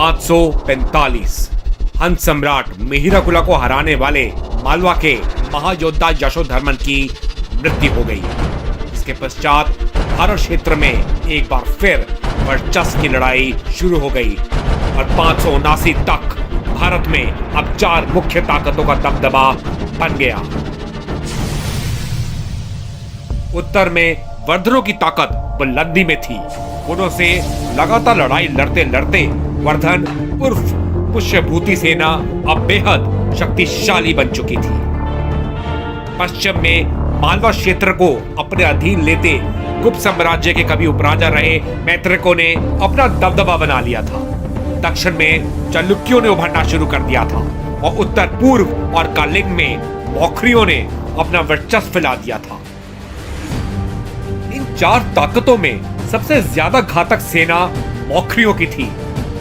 545 हंस सम्राट मिहिरकुला को हराने वाले मालवा के महायोद्धा यशोधर्मन की मृत्यु हो गई। इसके पश्चात भारत क्षेत्र में एक बार फिर वर्चस्व की लड़ाई शुरू हो गई और 579 तक भारत में अब 4 मुख्य ताकतों का दबदबा बन गया। उत्तर में वर्धनों की ताकत बुलंदी में थी। उन्हों से लगातार लड़ाई लड़ते लड़ते वर्धन उर्फ पुष्यभूति सेना अब बेहद शक्तिशाली बन चुकी थी। पश्चिम में मालवा क्षेत्र को अपने अधीन लेते गुप्त साम्राज्य के कभी उपराजा रहे मैत्रेकों ने अपना दबदबा बना लिया था। दक्षिण में चालुक्यों ने उभरना शुरू कर दिया था और उत्तर पूर्व और कालिंग में मौखरियों ने अपना वर्चस्व फैला दिया था। इन 4 ताकतों में सबसे ज्यादा घातक सेना मौखरियों की थी,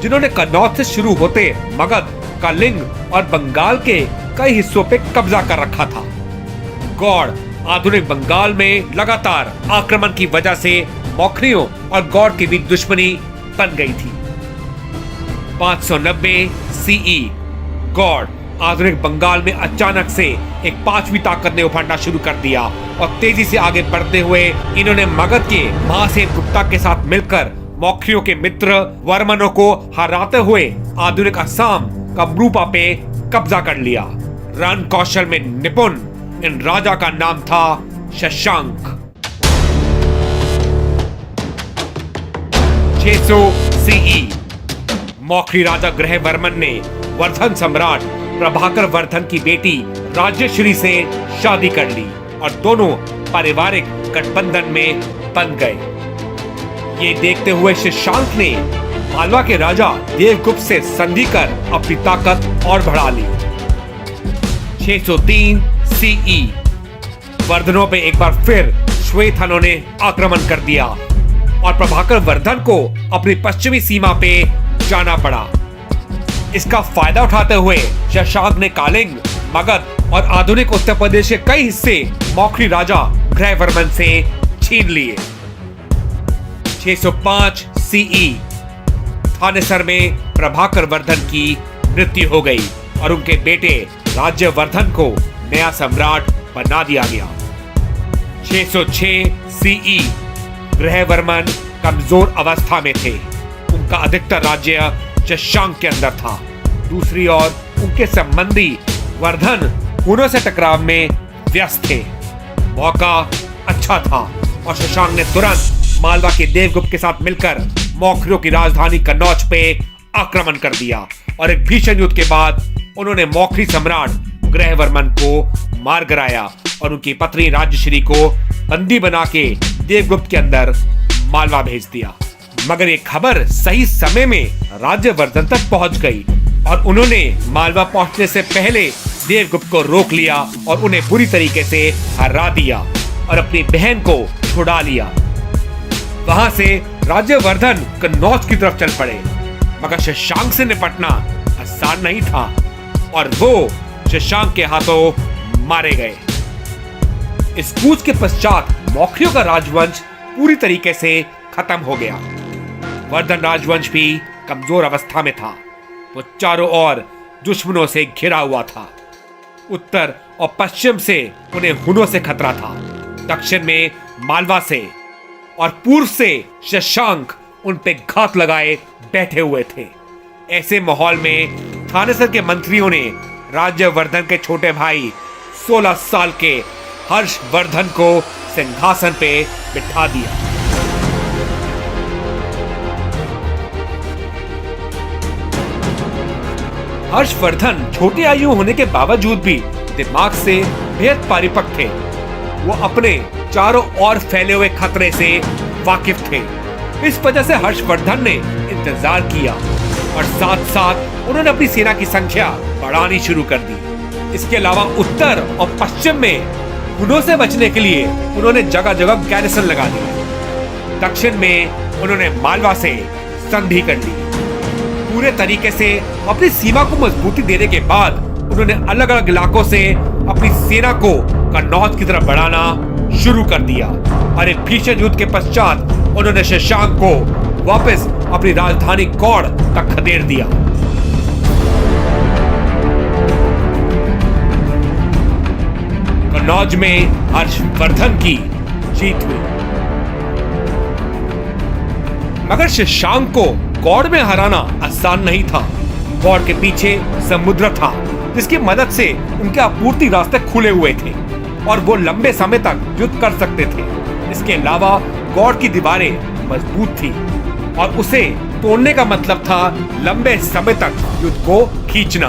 जिन्होंने कन्नौज से शुरू होते मगध, कालिंग और बंगाल के कई हिस्सों पे कब्जा कर रखा था। गौड़ आधुनिक बंगाल में लगातार आक्रमण की वजह से मौखरियों और गौड़ के बीच दुश्मनी बन गई थी। 590 सीई गौड़ आधुनिक बंगाल में अचानक से एक 5वीं ताकत ने उभरना शुरू कर दिया और तेजी से आगे बढ़ते हुए इन्होंने मगध के महासेन गुप्ता के साथ मिलकर मौखरियों के मित्र वर्मनों को हराते हुए आधुनिक असम कमरूपा पे कब्जा कर लिया। रण कौशल में निपुण इन राजा का नाम था शशांक। 600 सीई मौखरी राजा ग्रहवर्मन ने वर्धन सम्राट प्रभाकर वर्धन की बेटी राज्यश्री से शादी कर ली और दोनों पारिवारिक गठबंधन में बन गए। ये देखते हुए शशांक ने मालवा के राजा देवगुप्त से संधि कर अपनी ताकत और बढ़ा ली। 603 सीई वर्धनों पे एक बार फिर श्वेतहनों ने आक्रमण कर दिया और प्रभाकर वर्धन को अपनी पश्चिमी सीमा पे जाना पड़ा। इसका फायदा उठाते हुए शशांक ने कालिंग, मगध और आधुनिक उत्तर प्रदेश के कई हिस्से मौखरी राजा ग्रहवर्मन से छीन लिए। 605 सीई थानेसर में प्रभाकर वर्धन की मृत्यु हो गई और उनके बेटे राज्यवर्धन को नया सम्राट बना दिया गया। 606 सीई ग्रहवर्मन कमजोर अवस्था में थे। उनका अधिकतर राज्य शशांक के अंदर था। दूसरी ओर उनके संबंधी वर्धन उन्हों से टकराव में व्यस्त थे। मौका अच्छा था और शशांक ने तुरंत मालवा के देवगुप्त के साथ मिलकर मौखरियों की राजधानी कन्नौज पे आक्रमण कर दिया और एक भीषण युद्ध के बाद उन्होंने मौखरी सम्राट ग्रहवर्मन को मार गिराया और उनकी पत्नी राज्यश्री को बंदी बना के देवगुप्त के अंदर मालवा भेज दिया। मगर ये खबर सही समय में राज्यवर्धन तक पहुंच गई और उन्होंने मालवा पहुंचने से पहले देवगुप्त को रोक लिया और उन्हें बुरी तरीके से हरा दिया और अपनी बहन को छुड़ा लिया। वहां से राज्यवर्धन कन्नौज की तरफ चल पड़े, मगर शशांक से निपटना आसान नहीं था और वो शशांक के हाथों मारे गए। इस कूच के पश्चात मौखरियों का राजवंश पूरी तरीके से खत्म हो गया। वर्धन राजवंश भी कमजोर अवस्था में था। वो चारों ओर दुश्मनों से घिरा हुआ था। उत्तर और पश्चिम से उन्हें हुनों से खतरा था, दक्षिण में मालवा से और पूर्व से शशांक उन पे घात लगाए बैठे हुए थे। ऐसे माहौल में थानेसर के मंत्रियों ने राज्यवर्धन के छोटे भाई 16 साल के हर्षवर्धन को सिंहासन पे बिठा दिया। हर्षवर्धन छोटी आयु होने के बावजूद भी दिमाग से बेहद परिपक्व थे। वो अपने चारों ओर फैले हुए खतरे से वाकिफ थे। इस वजह से हर्षवर्धन ने इंतजार किया और साथ साथ उन्होंने अपनी सेना की संख्या बढ़ानी शुरू कर दी। इसके अलावा उत्तर और पश्चिम में हुनों से बचने के लिए उन्होंने जगह जगह गैरिसन लगा दिए। दक्षिण में उन्होंने मालवा से संधि कर ली। पूरे तरीके से अपनी सीमा को मजबूती देने के बाद उन्होंने अलग अलग इलाकों से अपनी सेना को कन्नौज की तरफ बढ़ाना शुरू कर दिया और एक भीषण युद्ध के पश्चात उन्होंने शशांक को वापस अपनी राजधानी गौड़ तक खदेड़ दिया। कन्नौज में हर्षवर्धन की जीत हुई, मगर शशांक को गौड़ में हराना आसान नहीं था। गौड़ के पीछे समुद्र था, जिसकी मदद से उनके आपूर्ति रास्ते खुले हुए थे और वो लंबे समय तक युद्ध कर सकते थे। इसके अलावा गौड़ की दीवारें मजबूत थी और उसे तोड़ने का मतलब था लंबे समय तक युद्ध को खींचना।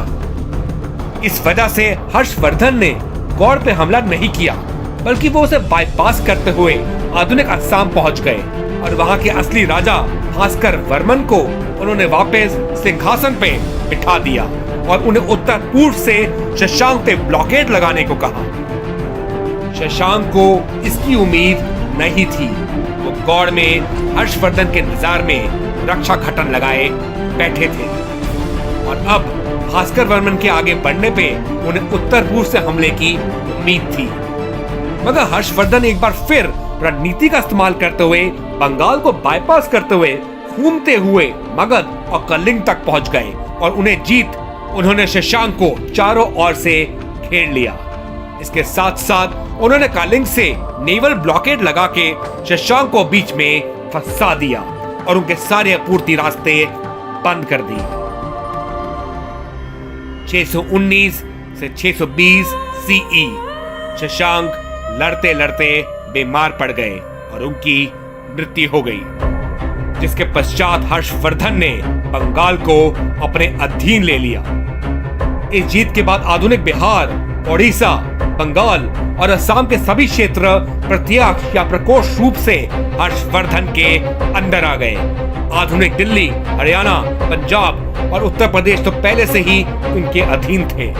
इस वजह से हर्षवर्धन ने गौड़ पे हमला नहीं किया, बल्कि वो उसे बाईपास करते हुए आधुनिक असम पहुंच गए और वहां के असली राजा भास्कर वर्मन को उन्होंने वापस सिंहासन पे बिठा दिया और उन्हें उत्तर पूर्व से शशांक पे ब्लॉकेड लगाने को कहा। शशांक को इसकी उम्मीद नहीं थी। वो गौड़ में हर्षवर्धन के इंतजार में रक्षा खटन लगाए बैठे थे और अब भास्कर वर्मन के आगे बढ़ने पे उन्हें उत्तर पूर्व से हमले की उम्मीद थी। मगर हर्षवर्धन एक बार फिर रणनीति का इस्तेमाल करते हुए बंगाल को बाईपास करते हुए घूमते हुए मगध और कलिंग तक पहुंच गए और उन्हें जीत उन्होंने शशांक को चारों ओर से घेर लिया। इसके साथ साथ उन्होंने कलिंग से नेवल ब्लॉकेड लगा के शशांक को बीच में फंसा दिया और उनके सारे आपूर्ति रास्ते बंद कर दिए। 619 से 620 सीई शशांक लड़ते लड़ते बीमार पड़ गए और उनकी मृत्यु हो गई, जिसके पश्चात हर्षवर्धन ने बंगाल को अपने अधीन ले लिया। इस जीत के बाद आधुनिक बिहार, ओडिशा, बंगाल और असम के सभी क्षेत्र प्रत्यक्ष या प्रकोष्ठ रूप से हर्षवर्धन के अंदर आ गए। आधुनिक दिल्ली, हरियाणा, पंजाब और उत्तर प्रदेश तो पहले से ही उनके अधीन थे।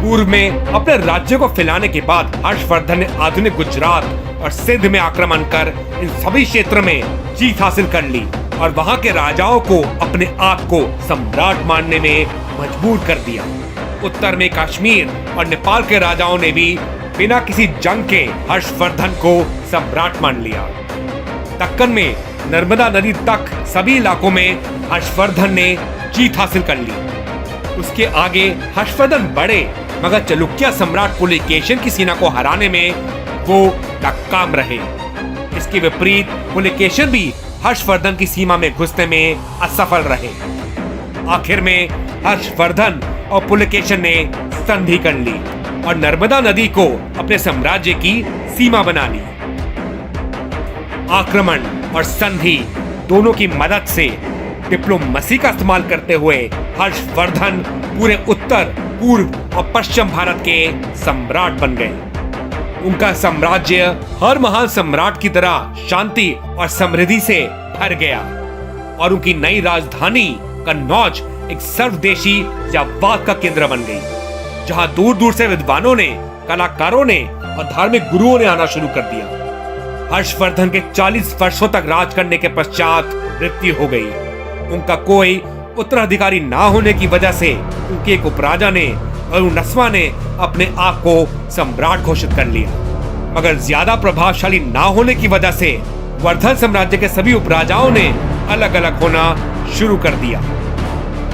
पूर्व में अपने राज्य को फैलाने के बाद हर्षवर्धन ने आधुनिक गुजरात और सिंध में आक्रमण कर इन सभी क्षेत्रों में जीत हासिल कर ली और वहां के राजाओं को अपने आप को सम्राट मानने में मजबूर कर दिया। उत्तर में कश्मीर और नेपाल के राजाओं ने भी बिना किसी जंग के हर्षवर्धन को सम्राट मान लिया। दक्कन में नर्मदा नदी तक सभी इलाकों में हर्षवर्धन ने जीत हासिल कर ली। उसके आगे हर्षवर्धन बढ़े, मगर चालुक्य सम्राट पुलकेशिन की सेना को हराने में वो नाकाम रहे। इसके विपरीत पुलकेशिन भी हर्षवर्धन की सीमा में घुसने में असफल रहे। आखिर में हर्षवर्धन और पुलकेशिन ने संधि कर ली और नर्मदा नदी को अपने साम्राज्य की सीमा बना ली। आक्रमण और संधि दोनों की मदद से डिप्लोमेसी का इस्तेमाल करते हुए हर्षवर्धन पूरे उत्तर, पूर्व और पश्चिम भारत के सम्राट बन गए। उनका साम्राज्य हर महान सम्राट की तरह शांति और समृद्धि से भर गया और उनकी नई राजधानी कन्नौज एक सर्वदेशी जातवाद का केंद्र बन गई, जहां दूर दूर से विद्वानों ने, कलाकारों ने और धार्मिक गुरुओं ने आना शुरू कर दिया। हर्षवर्धन के 40 वर्षों तक राज करने के पश्चात मृत्यु हो गई। उनका कोई उत्तराधिकारी ना होने की वजह से उनके एक उपराजा ने अरुणस्वा ने अपने आप को सम्राट घोषित कर लिया, मगर ज्यादा प्रभावशाली ना होने की वजह से वर्धन साम्राज्य के सभी उपराजाओं ने अलग अलग होना शुरू कर दिया,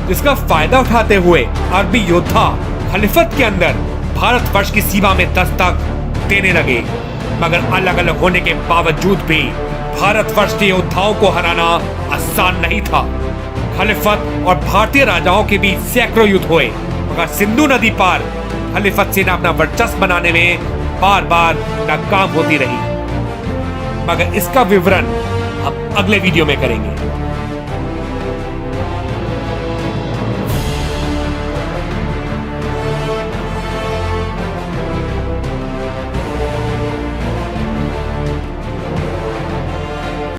जिसका फायदा उठाते हुए अरबी योद्धा खलीफत के अंदर भारतवर्ष की सीमा में दस्तक देने लगे। मगर अलग अलग होने के बावजूद भी भारतवर्ष के योद्धाओं को हराना आसान नहीं था। खलीफत और भारतीय राजाओं के बीच सैकड़ों युद्ध हुए, मगर सिंधु नदी पार खलीफत सेना अपना वर्चस्व बनाने में बार बार नाकाम होती रही। मगर इसका विवरण अब अगले वीडियो में करेंगे।